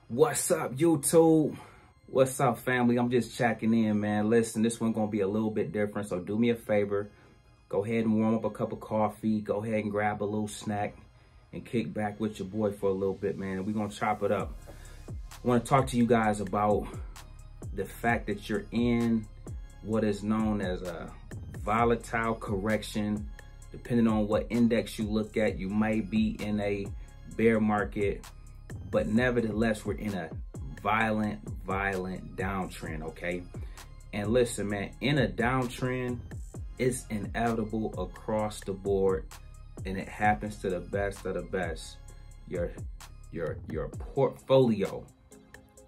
What's up, YouTube? What's up, family? I'm just checking in, man. Listen, this one gonna be a little bit different, so do me a favor. Go ahead and warm up a cup of coffee. Go ahead and grab a little snack and kick back with your boy for a little bit, man. We're gonna chop it up. I wanna talk to you guys about the fact that you're in what is known as a volatile correction. Depending on what index you look at, you might be in a bear market, but nevertheless, we're in a violent downtrend, okay? And listen, man, in a downtrend, it's inevitable across the board, and it happens to the best of the best. Your portfolio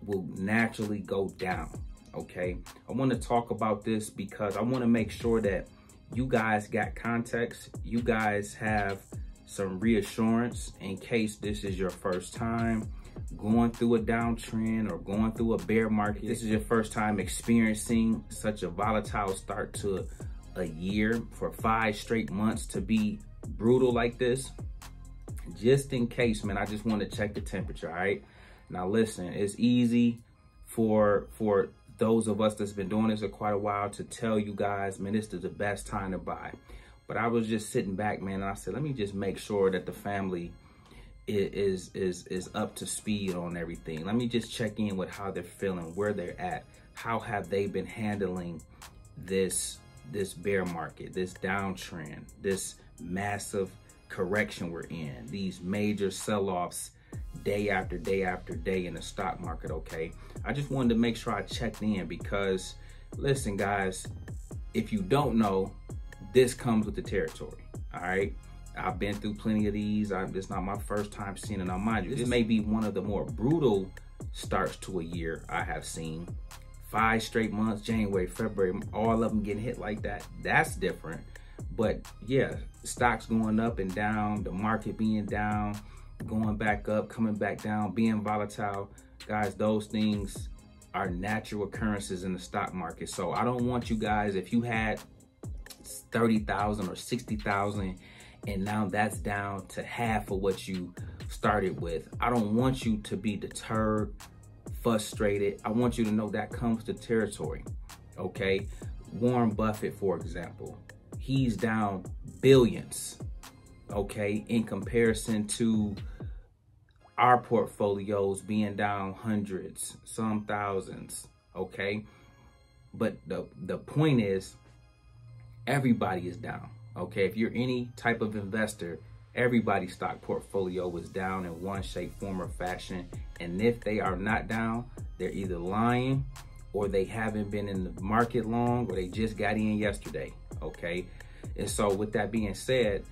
will naturally go down, okay? I want to talk about this because I want to make sure that you guys got context. You guys have some reassurance in case this is your first time going through a downtrend or going through a bear market. This is your first time experiencing such a volatile start to a year, for 5 straight months to be brutal like this. Just in case, man, I just want to check the temperature, all right? Now listen, it's easy for those of us that's been doing this for quite a while to tell you guys, man, this is the best time to buy. But I was just sitting back, man, and I said, let me just make sure that the family is up to speed on everything. Let me just check in with how they're feeling, where they're at, how have they been handling this bear market, this downtrend, this massive correction we're in, these major sell-offs day after day after day in the stock market, okay? I just wanted to make sure I checked in because, listen, guys, if you don't know, this comes with the territory, all right? I've been through plenty of these. It's not my first time seeing it. Now, mind you, this may be one of the more brutal starts to a year I have seen. 5 straight months, January, February, all of them getting hit like that. That's different. But yeah, stocks going up and down, the market being down, going back up, coming back down, being volatile. Guys, those things are natural occurrences in the stock market. So I don't want you guys, if you had 30,000 or 60,000 and now that's down to half of what you started with, I don't want you to be deterred, frustrated. I want you to know that comes to territory, okay? Warren Buffett, for example, he's down billions, okay, in comparison to our portfolios being down hundreds, some thousands, okay? But the point is, everybody is down, okay? If you're any type of investor, everybody's stock portfolio is down in one shape, form, or fashion. And if they are not down, they're either lying or they haven't been in the market long or they just got in yesterday, okay? And so with that being said,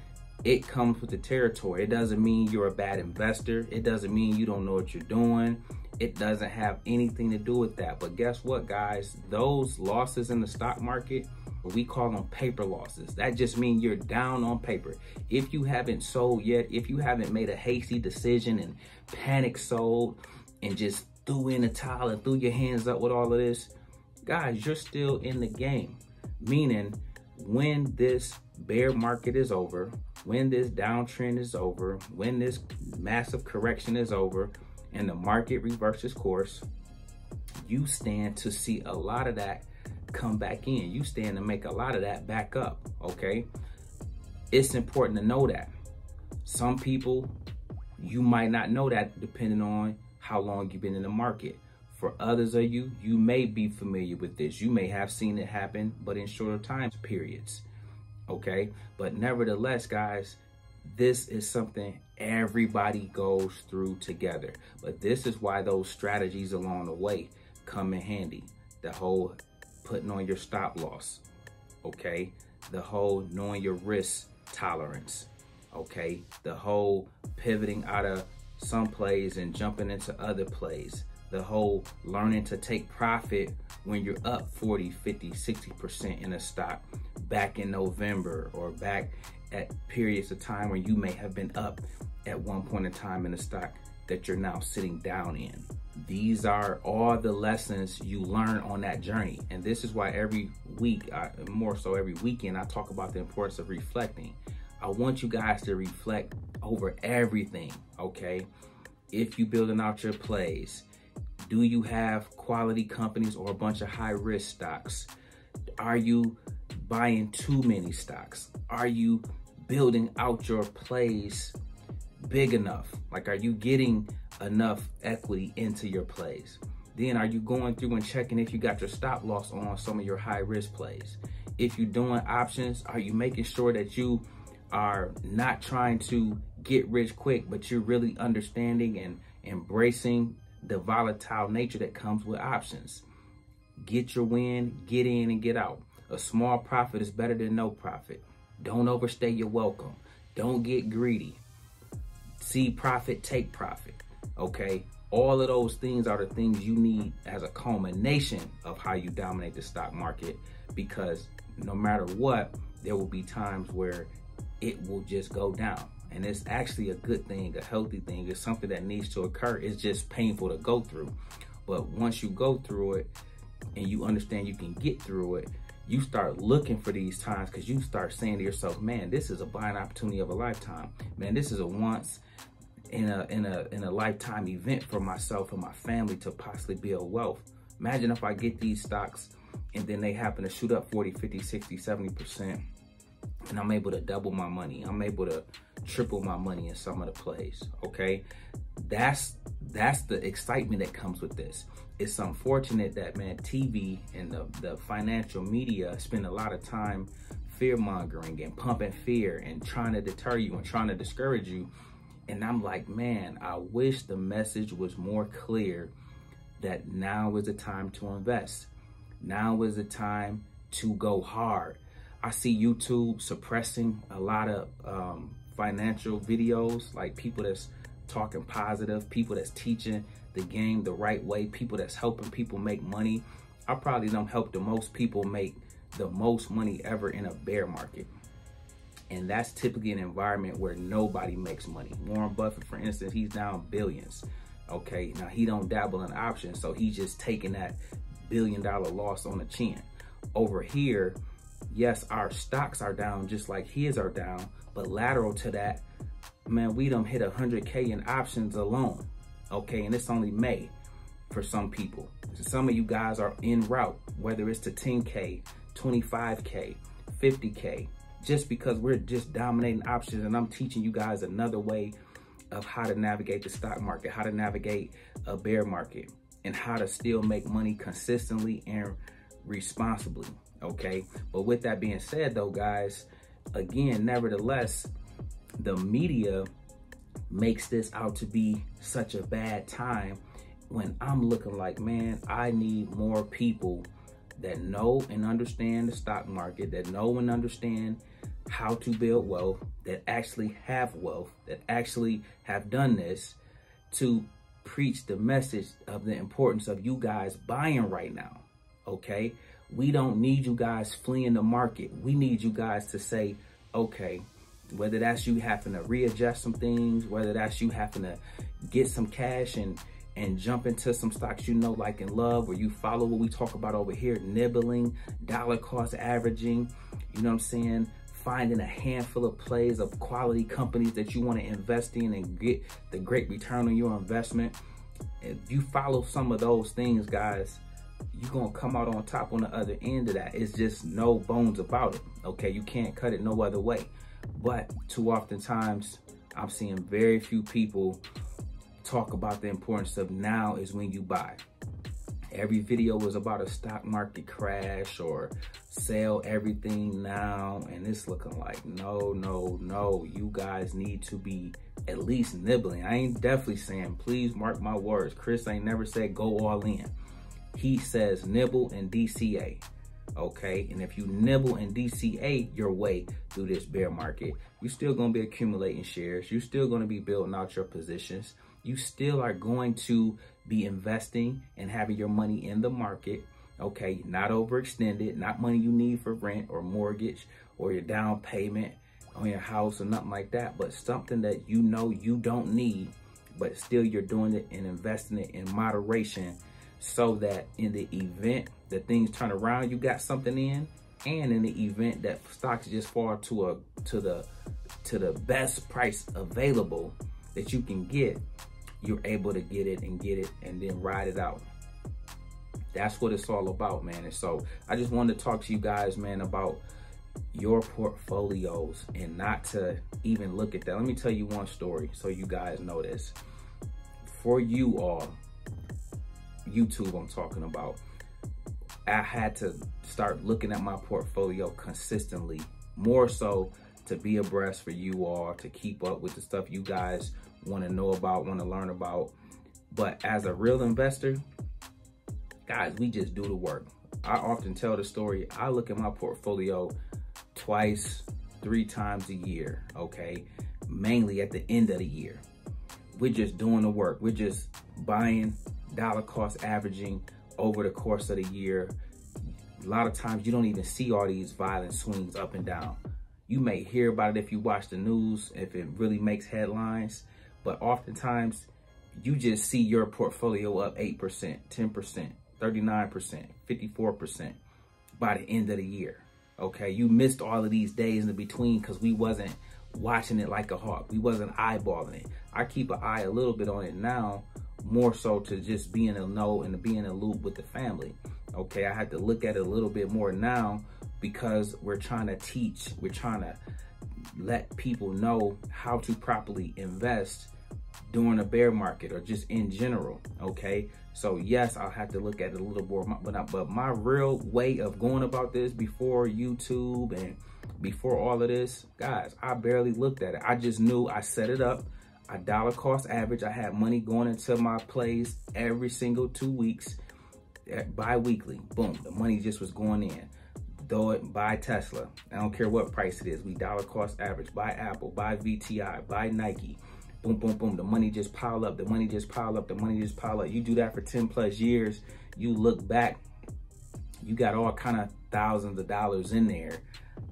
it comes with the territory. It doesn't mean you're a bad investor. It doesn't mean you don't know what you're doing. It doesn't have anything to do with that. But guess what, guys? Those losses in the stock market, we call them paper losses. That just means you're down on paper. If you haven't sold yet, if you haven't made a hasty decision and panic sold and just threw in the towel and threw your hands up with all of this, guys, you're still in the game. Meaning, when this bear market is over, when this downtrend is over, when this massive correction is over and the market reverses course, you stand to see a lot of that come back in. You stand to make a lot of that back up, okay? It's important to know that. Some people, you might not know that depending on how long you've been in the market. For others of you, you may be familiar with this. You may have seen it happen, but in shorter time periods, okay? But nevertheless, guys, this is something everybody goes through together. But this is why those strategies along the way come in handy. The whole putting on your stop loss, okay? The whole knowing your risk tolerance, okay? The whole pivoting out of some plays and jumping into other plays. The whole learning to take profit when you're up 40, 50, 60% in a stock back in November or back at periods of time where you may have been up at one point in time in a stock that you're now sitting down in. These are all the lessons you learn on that journey. And this is why every week, more so every weekend, I talk about the importance of reflecting. I want you guys to reflect over everything, okay? If you building out your plays, Do you have quality companies or a bunch of high risk stocks? Are you buying too many stocks? Are you building out your plays big enough? Like, are you getting enough equity into your plays? Then are you going through and checking if you got your stop loss on some of your high risk plays? If you're doing options, are you making sure that you are not trying to get rich quick, but you're really understanding and embracing the volatile nature that comes with options? Get your win, get in and get out. A small profit is better than no profit. Don't overstay your welcome. Don't get greedy. See profit, take profit, okay? All of those things are the things you need as a culmination of how you dominate the stock market, because no matter what, there will be times where it will just go down. And it's actually a good thing, a healthy thing. It's something that needs to occur. It's just painful to go through. But once you go through it and you understand you can get through it, you start looking for these times, because you start saying to yourself, man, this is a buying opportunity of a lifetime. Man, this is a once in a lifetime event for myself and my family to possibly build wealth. Imagine if I get these stocks and then they happen to shoot up 40, 50, 60, 70%, and I'm able to double my money. I'm able to triple my money in some of the plays, okay? That's the excitement that comes with this. It's unfortunate that, man, TV and the financial media spend a lot of time fear-mongering and pumping fear and trying to deter you and trying to discourage you. And I'm like, man, I wish the message was more clear that now is the time to invest. Now is the time to go hard. I see YouTube suppressing a lot of financial videos, like people that's talking positive, people that's teaching the game the right way, people that's helping people make money. I probably don't help the most people make the most money ever in a bear market. And that's typically an environment where nobody makes money. Warren Buffett, for instance, he's down billions. Okay, now he don't dabble in options, so he's just taking that $1 billion loss on the chin. Over here, yes, our stocks are down just like his are down, but lateral to that, man, we done hit 100K in options alone. Okay, and it's only May for some people. So some of you guys are en route, whether it's to 10K, 25K, 50K. Just because we're just dominating options, and I'm teaching you guys another way of how to navigate the stock market, how to navigate a bear market, and how to still make money consistently and responsibly, okay? But with that being said though, guys, again, nevertheless, the media makes this out to be such a bad time when I'm looking like, man, I need more people that know and understand the stock market, that know and understand how to build wealth, that actually have wealth, that actually have done this, to preach the message of the importance of you guys buying right now, okay? We don't need you guys fleeing the market. We need you guys to say, okay, whether that's you having to readjust some things, whether that's you having to get some cash and jump into some stocks you know, like, and love, where you follow what we talk about over here, nibbling, dollar cost averaging, you know what I'm saying? Finding a handful of plays of quality companies that you want to invest in and get the great return on your investment. If you follow some of those things, guys, you're going to come out on top on the other end of that. It's just no bones about it, okay? You can't cut it no other way. But too often times, I'm seeing very few people talk about the importance of now is when you buy. Every video was about a stock market crash or sell everything now, and it's looking like no, you guys need to be at least nibbling. I ain't definitely saying, please mark my words, Chris ain't never said go all in. He says nibble and DCA, okay? And if you nibble and DCA your way through this bear market, you're still gonna be accumulating shares, you're still gonna be building out your positions, you still are going to be investing and having your money in the market, okay? Not overextended, not money you need for rent or mortgage or your down payment on your house or nothing like that, but something that you know you don't need, but still you're doing it and investing it in moderation, so that in the event that things turn around, you got something in, and in the event that stocks just fall to the best price available that you can get, you're able to get it and then ride it out. That's what it's all about, man. And so I just wanted to talk to you guys, man, about your portfolios and not to even look at that. Let me tell you one story so you guys know this. For you all, YouTube I'm talking about, I had to start looking at my portfolio consistently, more so to be abreast for you all, to keep up with the stuff you guys want to know about, want to learn about. But as a real investor, guys, we just do the work. I often tell the story, I look at my portfolio twice, 3 times a year, okay? Mainly at the end of the year. We're just doing the work. We're just buying, dollar cost averaging over the course of the year. A lot of times you don't even see all these violent swings up and down. You may hear about it if you watch the news, if it really makes headlines, but oftentimes you just see your portfolio up 8%, 10%, 39%, 54% by the end of the year. Okay, you missed all of these days in the between because we wasn't watching it like a hawk. We wasn't eyeballing it. I keep an eye a little bit on it now, more so to just be in the know and to be in the loop with the family. Okay, I had to look at it a little bit more now because we're trying to teach, we're trying to let people know how to properly invest during a bear market or just in general, okay? So yes, I'll have to look at it a little more, but my real way of going about this before YouTube and before all of this, guys, I barely looked at it. I just knew I set it up. I dollar cost average. I had money going into my plays every single 2 weeks, bi-weekly. Boom, the money just was going in. Throw it, buy Tesla. I don't care what price it is. We dollar cost average. Buy Apple, buy VTI, buy Nike. Boom, boom, boom. The money just pile up. The money just pile up. The money just pile up. You do that for 10 plus years. You look back, you got all kind of thousands of dollars in there,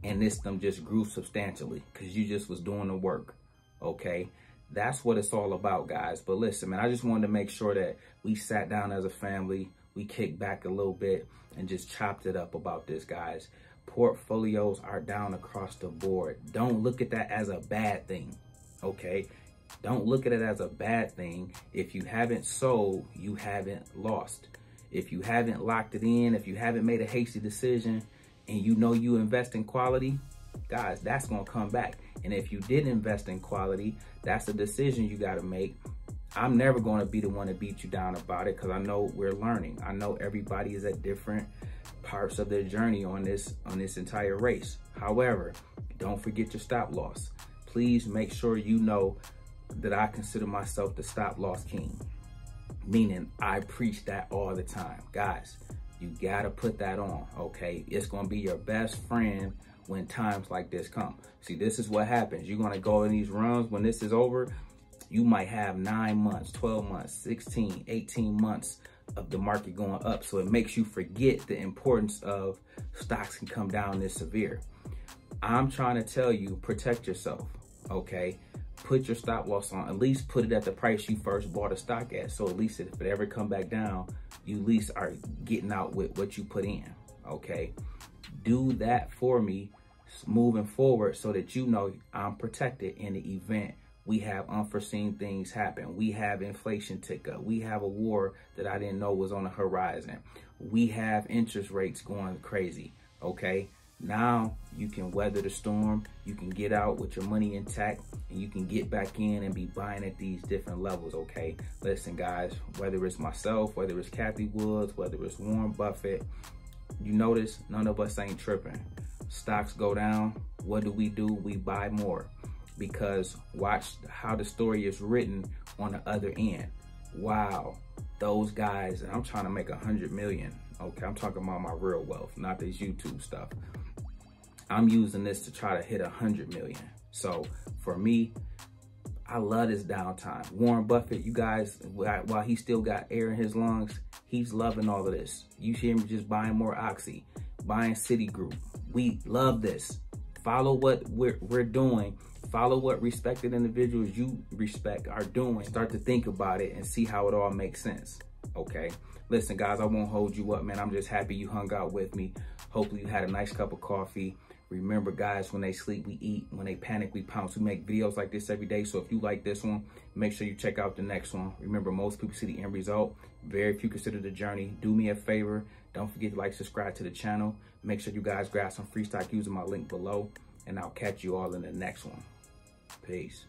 and this them just grew substantially because you just was doing the work. Okay, that's what it's all about, guys. But listen, man, I just wanted to make sure that we sat down as a family, we kicked back a little bit and just chopped it up about this, guys. Portfolios are down across the board. Don't look at that as a bad thing, okay? Don't look at it as a bad thing. If you haven't sold, you haven't lost. If you haven't locked it in, if you haven't made a hasty decision and you know you invest in quality, guys, that's gonna come back. And if you did invest in quality, that's a decision you gotta make. I'm never gonna be the one to beat you down about it because I know we're learning. I know everybody is at different parts of their journey on this entire race. However, don't forget your stop loss. Please make sure you know that I consider myself the stop loss king, meaning I preach that all the time. Guys, you gotta put that on, okay? It's gonna be your best friend when times like this come. See, this is what happens. You're gonna go in these runs. When this is over, you might have 9 months, 12 months, 16, 18 months of the market going up. So it makes you forget the importance of stocks can come down this severe. I'm trying to tell you, protect yourself, okay? Put your stop loss on, at least put it at the price you first bought a stock at. So at least if it ever come back down, you at least are getting out with what you put in, okay? Do that for me moving forward so that you know I'm protected in the event we have unforeseen things happen. We have inflation tick up. We have a war that I didn't know was on the horizon. We have interest rates going crazy, okay? Now you can weather the storm. You can get out with your money intact and you can get back in and be buying at these different levels, okay? Listen, guys, whether it's myself, whether it's Kathy Woods, whether it's Warren Buffett, you notice none of us ain't tripping. Stocks go down. What do? We buy more. Because watch how the story is written on the other end. Wow, those guys, and I'm trying to make 100 million. Okay, I'm talking about my real wealth, not this YouTube stuff. I'm using this to try to hit 100 million. So for me, I love this downtime. Warren Buffett, you guys, while he still got air in his lungs, he's loving all of this. You see him just buying more Oxy, buying Citigroup. We love this. Follow what we're doing. Follow what respected individuals you respect are doing. Start to think about it and see how it all makes sense, okay? Listen, guys, I won't hold you up, man. I'm just happy you hung out with me. Hopefully you had a nice cup of coffee. Remember, guys, when they sleep, we eat. When they panic, we pounce. We make videos like this every day. So if you like this one, make sure you check out the next one. Remember, most people see the end result. Very few consider the journey. Do me a favor. Don't forget to like, subscribe to the channel. Make sure you guys grab some free stock using my link below. And I'll catch you all in the next one. Peace.